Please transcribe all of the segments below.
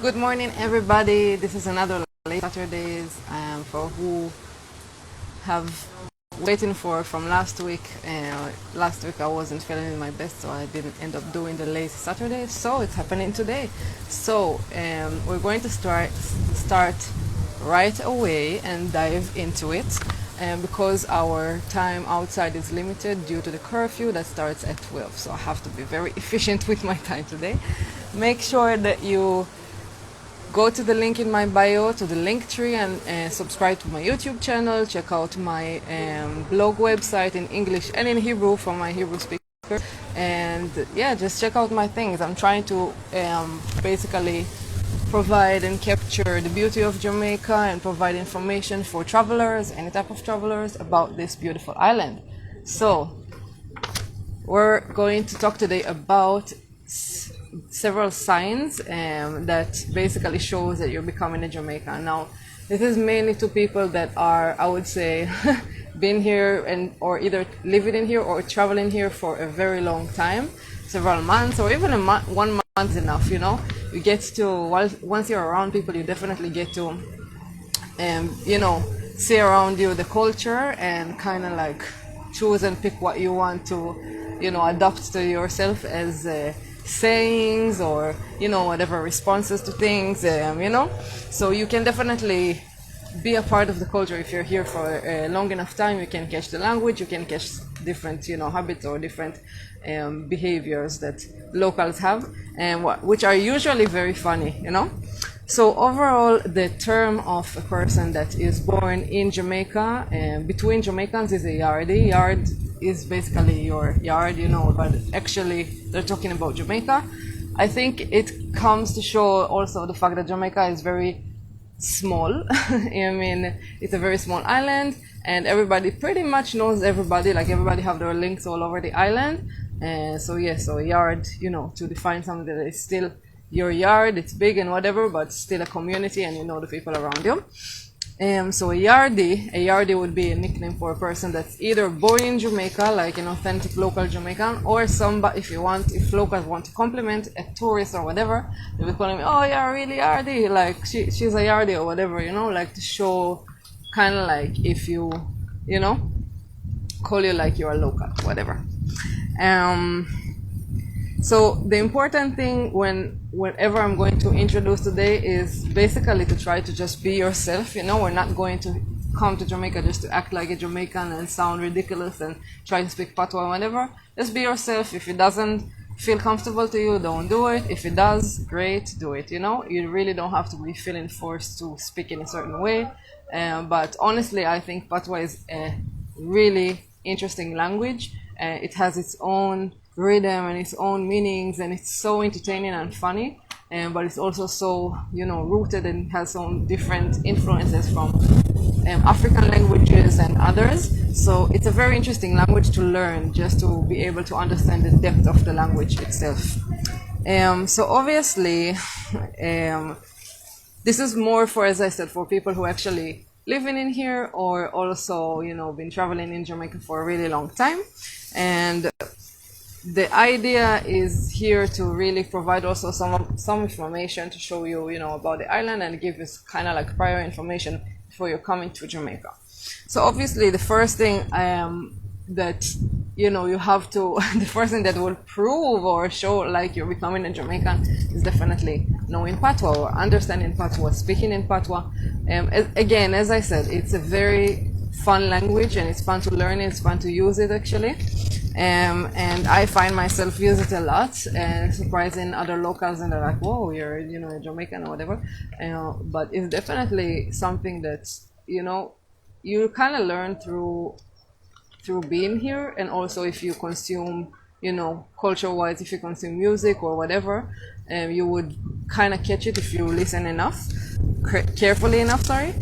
Good morning, everybody. This is another late Saturdayz for who have waiting for from last week. Last week I wasn't feeling my best, so I didn't end up doing the lazy Saturday. So it's happening today. So we're going to start right away and dive into it. Because our time outside is limited due to the curfew that starts at 12, so I have to be very efficient with my time today. Make sure that you go to the link in my bio, to the link tree, and subscribe to my YouTube channel. Check out my blog website in English and in Hebrew for my Hebrew speaker. And yeah, just check out my things. I'm trying to basically provide and capture the beauty of Jamaica and provide information for travelers, any type of travelers, about this beautiful island. So we're going to talk today about several signs that basically shows that you're becoming a Jamaican. Now, this is mainly to people that are, I would say, been here and or either living in here or traveling here for a very long time, several months, or even 1 month is enough. You know, you get to once you're around people, you definitely get to, see around you the culture and kind of like choose and pick what you want to, adopt to yourself as sayings or whatever responses to things. So you can definitely be a part of the culture if you're here for a long enough time. You can catch the language, you can catch different habits or different behaviors that locals have, and which are usually very funny. So overall, the term of a person that is born in Jamaica between Jamaicans is a Yardie. Yard is basically your yard, but actually they're talking about Jamaica. I think it comes to show also the fact that Jamaica is very small. I mean, it's a very small island, and everybody pretty much knows everybody. Like everybody have their links all over the island. So a yard, to define something that is still your yard, it's big and whatever, but still a community, and the people around you. So a Yardie would be a nickname for a person that's either born in Jamaica, like an authentic local Jamaican, or somebody, if locals want to compliment a tourist or whatever, they'll be calling me, oh yeah, really Yardie, like she's a Yardie or whatever, like to show kind of like if you, call you like you're a local, whatever. So the important thing whenever I'm going to introduce today is basically to try to just be yourself. We're not going to come to Jamaica just to act like a Jamaican and sound ridiculous and try to speak patowa or whatever. Just be yourself. If it doesn't feel comfortable to you, don't do it. If it does, great, do it. You really don't have to be feeling forced to speak in a certain way. But honestly, I think patowa is a really interesting language. It has its own rhythm and its own meanings, and it's so entertaining and funny, but it's also so rooted and has some different influences from African languages and others. So it's a very interesting language to learn, just to be able to understand the depth of the language itself. So obviously this is more for, as I said, for people who actually living in here or also been traveling in Jamaica for a really long time. And the idea is here to really provide also some information to show you, about the island and give you kind of like prior information before you're coming to Jamaica. So obviously the first thing that, you have to, the first thing that will prove or show like you're becoming a Jamaican is definitely knowing patowa or understanding patowa, speaking in patowa. Again, as I said, it's a very fun language and it's fun to learn it, it's fun to use it actually. And I find myself use it a lot and surprising other locals, and they're like, whoa, you're a Jamaican or whatever. But it's definitely something that you kind of learn through being here, and also if you consume culture wise, if you consume music or whatever, you would kind of catch it if you listen enough, carefully enough, sorry.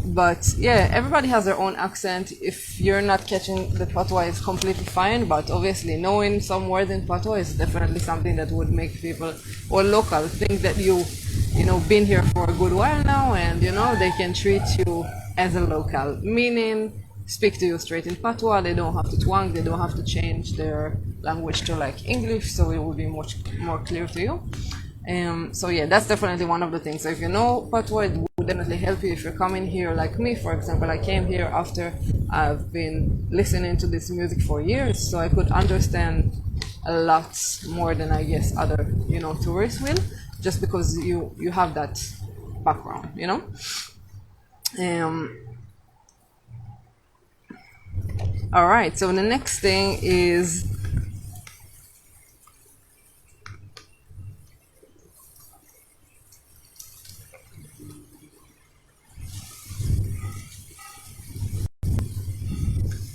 But yeah, everybody has their own accent. If you're not catching the patowa, it's completely fine, but obviously knowing some words in patowa is definitely something that would make people or locals think that you been here for a good while now, and they can treat you as a local, meaning speak to you straight in patowa. They don't have to twang, they don't have to change their language to like English, so it will be much more clear to you. So yeah, that's definitely one of the things. So if you know patois, it would definitely help you if you're coming here like me. For example, I came here after I've been listening to this music for years, so I could understand a lot more than I guess other, tourists will, just because you have that background. Um, all right. So the next thing is,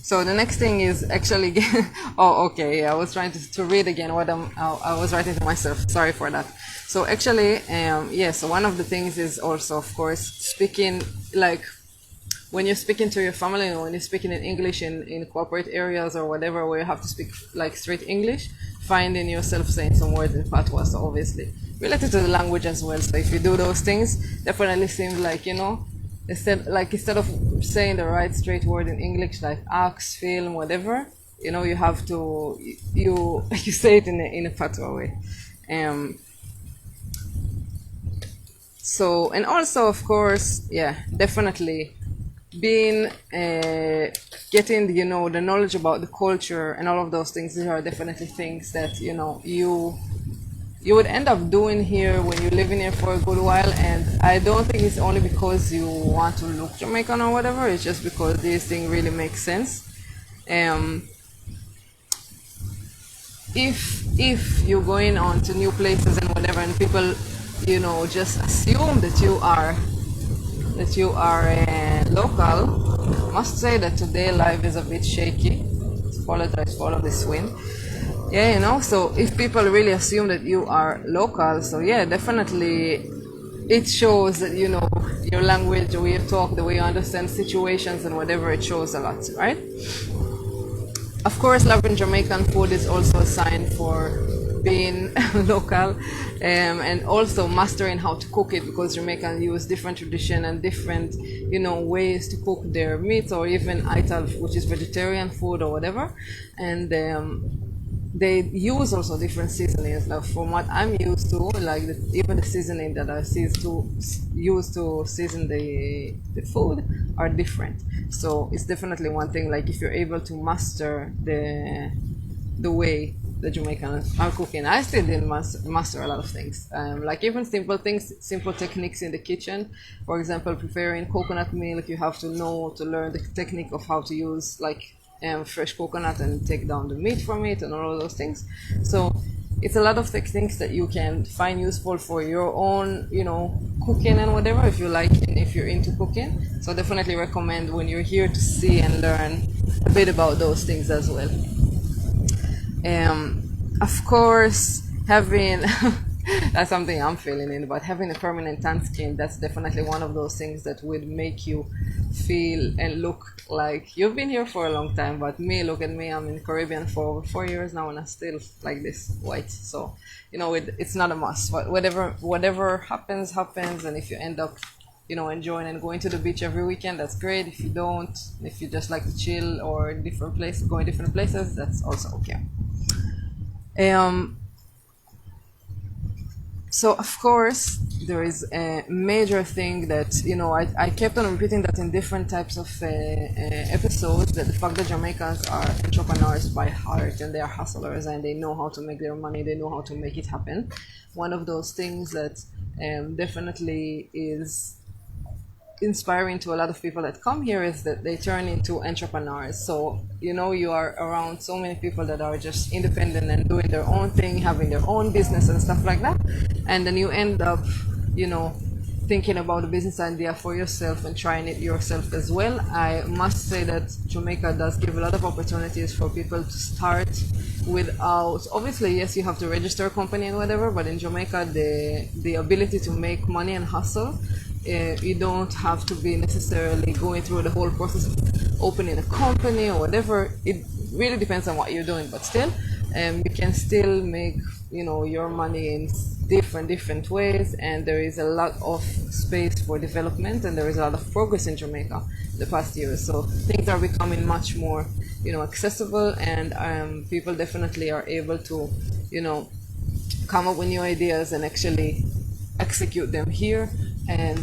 so the next thing is actually, oh, okay. Yeah, I was trying to read again what I was writing to myself. Sorry for that. So actually, yeah. So one of the things is also, of course, speaking like when you're speaking to your family, or when you're speaking in English in corporate areas or whatever, where you have to speak like straight English, finding yourself saying some words in patois. So obviously related to the language as well. So if you do those things, definitely seems like, instead of saying the right straight word in English, like axe, film, whatever, you have to you say it in a patois way. Um, so, and also, of course, yeah, definitely being getting the knowledge about the culture and all of those things. These are definitely things that you would end up doing here when you live in here for a good while. And I don't think it's only because you want to look Jamaican or whatever. It's just because this thing really makes sense. um if you're going on to new places and whatever, and people just assume that you are local. Must say that today life is a bit shaky. Apologize for all of this wind. Yeah, so if people really assume that you are local, so yeah, definitely it shows that your language, the way you talk, the way you understand situations and whatever, it shows a lot, right? Of course, loving Jamaican food is also a sign for being local, and also mastering how to cook it, because Jamaicans use different tradition and different ways to cook their meat, or even ital, which is vegetarian food or whatever. And they use also different seasonings. Like from what I'm used to, like even the seasoning that I use to season the food are different. So it's definitely one thing. Like if you're able to master the way the Jamaicans are cooking. I still didn't master a lot of things. Like even simple things, simple techniques in the kitchen. For example, preparing coconut milk, you have to learn the technique of how to use like fresh coconut and take down the meat from it and all of those things. So it's a lot of techniques that you can find useful for your own, cooking and whatever, if you like and if you're into cooking. So definitely recommend when you're here to see and learn a bit about those things as well. Of course, having that's something I'm feeling in, but having a permanent tan skin, that's definitely one of those things that would make you feel and look like you've been here for a long time. But look at me, I'm in Caribbean for over 4 years now, and I'm still like this white. So it's not a must, but whatever happens, and if you end up enjoying and going to the beach every weekend, that's great. If you don't, if you just like to chill or going different places, that's also okay. So of course there is a major thing that I kept on repeating that in different types of episodes, that the fact that Jamaicans are entrepreneurs by heart, and they are hustlers, and they know how to make their money, they know how to make it happen. One of those things that definitely is inspiring to a lot of people that come here is that they turn into entrepreneurs. So you are around so many people that are just independent and doing their own thing, having their own business and stuff like that, and then you end up thinking about a business idea for yourself and trying it yourself as well. I must say that Jamaica does give a lot of opportunities for people to start without, obviously, yes, you have to register a company and whatever, but in Jamaica the ability to make money and hustle, you don't have to be necessarily going through the whole process of opening a company or whatever. It really depends on what you're doing, but still you can still make your money in different ways, and there is a lot of space for development, and there is a lot of progress in Jamaica the past years. So things are becoming much more accessible, and people definitely are able to come up with new ideas and actually execute them here. And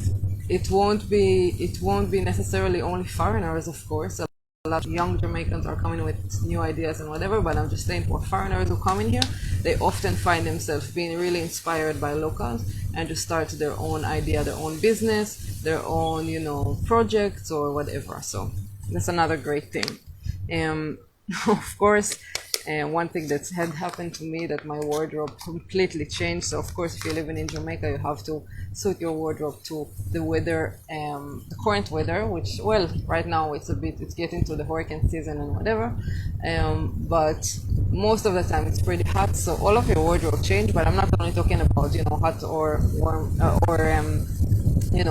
it won't be necessarily only foreigners, of course. A lot of young Jamaicans are coming with new ideas and whatever, but I'm just saying for foreigners who come in here, they often find themselves being really inspired by locals and just start their own idea, their own business, their own, projects or whatever. So that's another great thing. Of course, one thing that had happened to me, that my wardrobe completely changed. So of course, if you're living in Jamaica, you have to suit your wardrobe to the weather, the current weather, which, well, right now it's getting to the hurricane season and whatever. But most of the time it's pretty hot, so all of your wardrobe change. But I'm not only talking about, hot or warm, or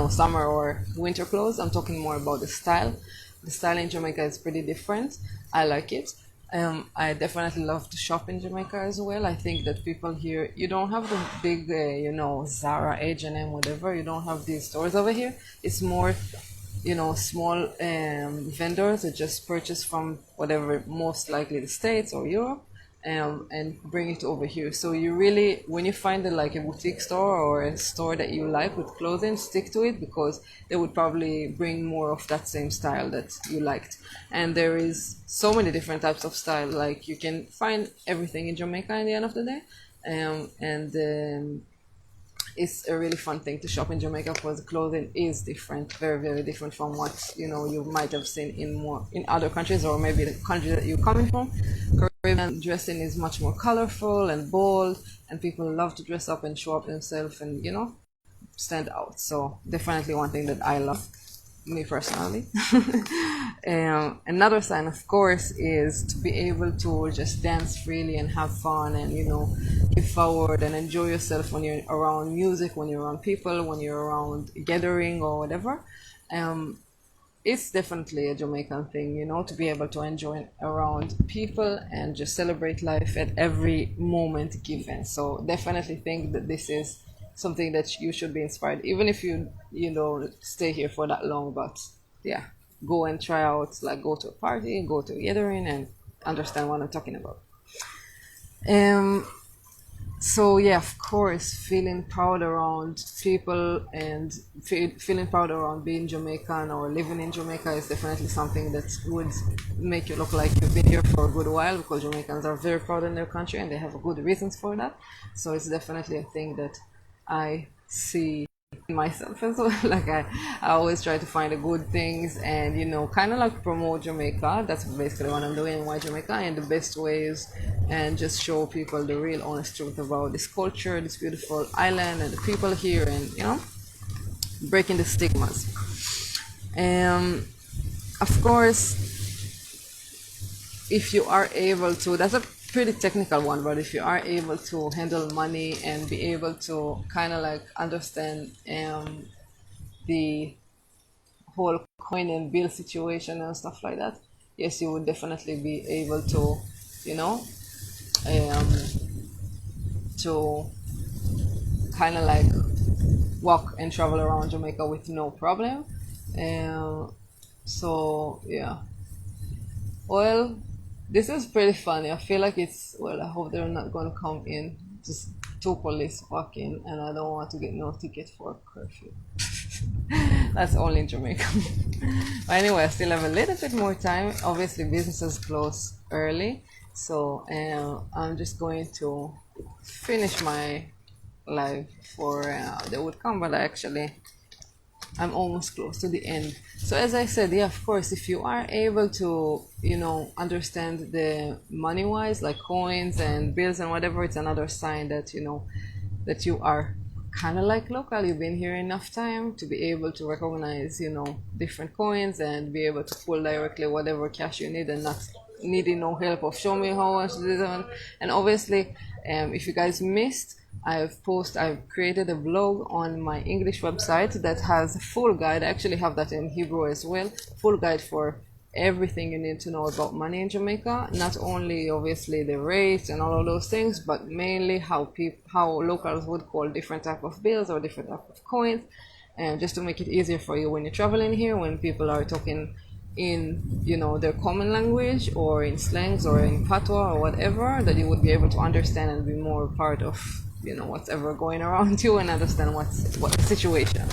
summer or winter clothes. I'm talking more about the style. The style in Jamaica is pretty different. I like it. I definitely love to shop in Jamaica as well. I think that people here, you don't have the big, Zara, H&M, whatever. You don't have these stores over here. It's more, small vendors that just purchase from whatever, most likely the States or Europe, and bring it over here. So you really, when you find a boutique store or a store that you like with clothing, stick to it, because they would probably bring more of that same style that you liked. And there is so many different types of style. Like, you can find everything in Jamaica in the end of the day. It's a really fun thing to shop in Jamaica, because the clothing is different, very, very different from what you might have seen in other countries, or maybe the country that you're coming from. Caribbean dressing is much more colorful and bold, and people love to dress up and show up themselves and stand out. So definitely one thing that I love, me personally. Another sign, of course, is to be able to just dance freely and have fun and give forward and enjoy yourself when you're around music, when you're around people, when you're around gathering or whatever. It's definitely a Jamaican thing, to be able to enjoy around people and just celebrate life at every moment given. So definitely think that this is something that you should be inspired, even if you don't stay here for that long. But yeah, go and try out, like, go to a party, go to a gathering, and understand what I'm talking about. So yeah, of course, feeling proud around people and feeling proud around being Jamaican or living in Jamaica is definitely something that would make you look like you've been here for a good while, because Jamaicans are very proud in their country and they have good reasons for that. So it's definitely a thing that I see in myself as well. Like, I always try to find the good things and kind of like promote Jamaica. That's basically what I'm doing, why Jamaica, in the best ways, and just show people the real honest truth about this culture, this beautiful island, and the people here, and breaking the stigmas. Of course, if you are able to, that's a pretty technical one, but if you are able to handle money and be able to kind of like understand the whole coin and bill situation and stuff like that, yes, you would definitely be able to to kind of like walk and travel around Jamaica with no problem. So yeah, well, this is pretty funny. I feel like I hope they're not going to come in. Just two police walking, and I don't want to get no ticket for curfew. That's only in Jamaica. But anyway, I still have a little bit more time. Obviously, businesses close early. So I'm just going to finish my live before they would come. But I'm almost close to the end. So as I said, yeah, of course, if you are able to, understand the money-wise, like coins and bills and whatever, it's another sign that, that you are kind of like local. You've been here enough time to be able to recognize, different coins and be able to pull directly whatever cash you need and not needing no help of show me how much this one. And obviously, if you guys missed, I've created a blog on my English website that has a full guide. I actually have that in Hebrew as well. Full guide for everything you need to know about money in Jamaica. Not only obviously the rates and all of those things, but mainly how locals would call different type of bills or different type of coins, and just to make it easier for you when you're traveling here, when people are talking in their common language or in slangs or in patowa or whatever, that you would be able to understand and be more part of whatever going around you and understand what's the situation.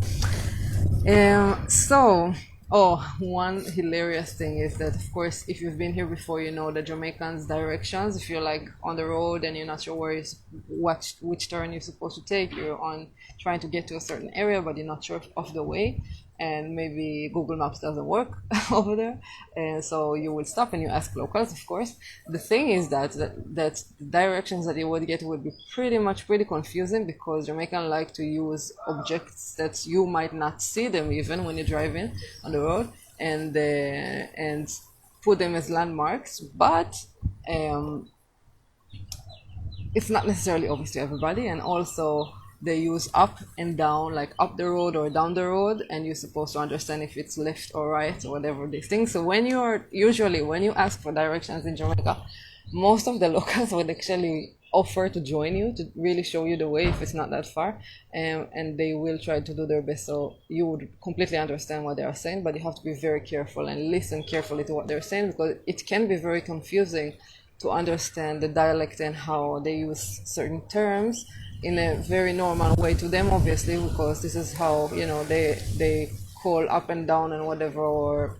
One hilarious thing is that, of course, if you've been here before, you know the Jamaicans' directions. If you're like on the road and you're not sure which turn you're supposed to take, you're on trying to get to a certain area, but you're not sure of the way, and maybe Google Maps doesn't work over there, and so you would stop and you ask locals, of course. The thing is that the directions that you would get would be pretty confusing, because Jamaicans like to use objects that you might not see them even when you're driving on the road, and put them as landmarks, but it's not necessarily obvious to everybody. And also they use up and down, like up the road or down the road, and you're supposed to understand if it's left or right or whatever these things. So when you ask for directions in Jamaica, most of the locals would actually offer to join you, to really show you the way if it's not that far, and they will try to do their best so you would completely understand what they are saying. But you have to be very careful and listen carefully to what they're saying, because it can be very confusing to understand the dialect and how they use certain terms in a very normal way to them, obviously, because this is how they call up and down and whatever, or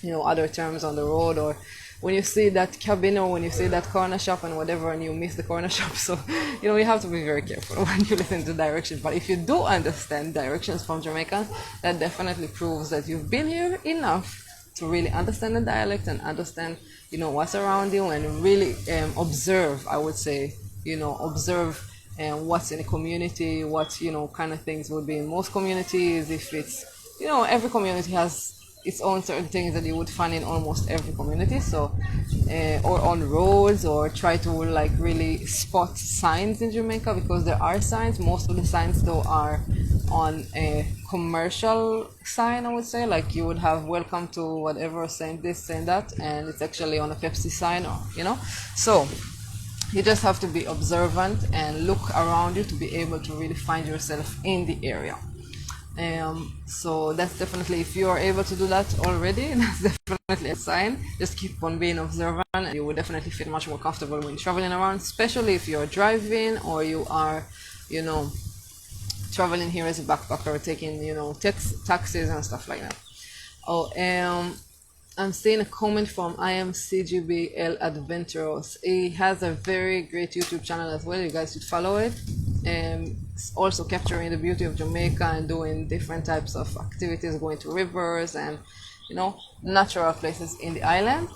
other terms on the road, or when you see that cabin, or when you see that corner shop and whatever, and you miss the corner shop. So you have to be very careful when you listen to directions. But if you do understand directions from Jamaica, that definitely proves that you've been here enough to really understand the dialect and understand what's around you, and really observe, I would say, observe what's in the community, what kind of things would be in most communities. If it's every community has its own certain things that you would find in almost every community. So or on roads, or try to like really spot signs in Jamaica, because there are signs. Most of the signs though are on a commercial sign, I would say, like you would have welcome to whatever, saying this, saying that, and it's actually on a Pepsi sign, or so you just have to be observant and look around you to be able to really find yourself in the area. So that's definitely, if you are able to do that already, that's definitely a sign. Just keep on being observant, and you will definitely feel much more comfortable when traveling around, especially if you're driving, or you are traveling here as a backpacker, taking taxis and stuff like that. I'm seeing a comment from IMCGBL Adventurous. He has a very great YouTube channel as well. You guys should follow it. It's also capturing the beauty of Jamaica and doing different types of activities, going to rivers and natural places in the island.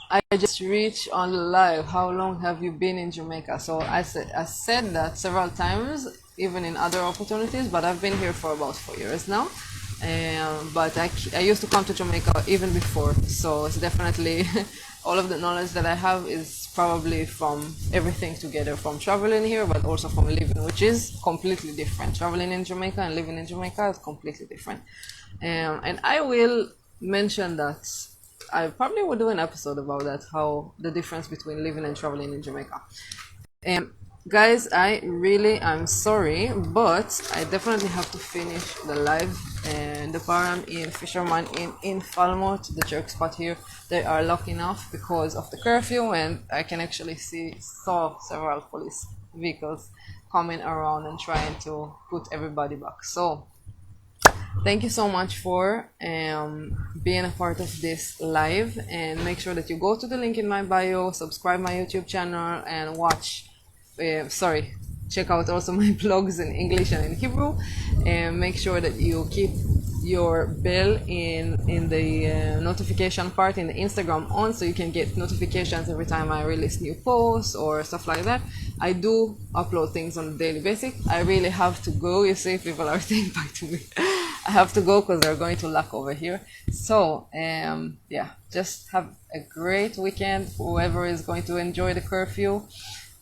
I just reached on the live, how long have you been in Jamaica? So I said that several times, even in other opportunities, but I've been here for about 4 years now. But I used to come to Jamaica even before, so it's definitely all of the knowledge that I have is probably from everything together, from traveling here, but also from living, which is completely different. Traveling in Jamaica and living in Jamaica is completely different. And I will mention that I probably will do an episode about that, how the difference between living and traveling in Jamaica. Guys, I'm sorry, but I definitely have to finish the live, and the param in Fisherman Inn in Falmouth, the jerk spot here, they are locking off because of the curfew, and I can actually saw several police vehicles coming around and trying to put everybody back. So thank you so much for being a part of this live, and make sure that you go to the link in my bio, subscribe my YouTube channel, and check out also my blogs in English and in Hebrew, and make sure that you keep your bell in the notification part in the Instagram on, so you can get notifications every time I release new posts or stuff like that. I do upload things on a daily basis. I really have to go. You see, people are saying back to me. I have to go because they're going to lock over here. So just have a great weekend, whoever is going to enjoy the curfew.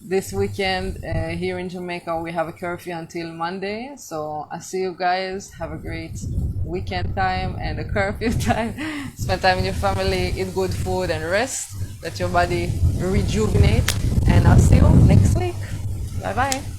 This weekend here in Jamaica, we have a curfew until Monday. So I see you guys. Have a great weekend time and a curfew time. Spend time with your family, eat good food and rest. Let your body rejuvenate. And I'll see you next week. Bye bye.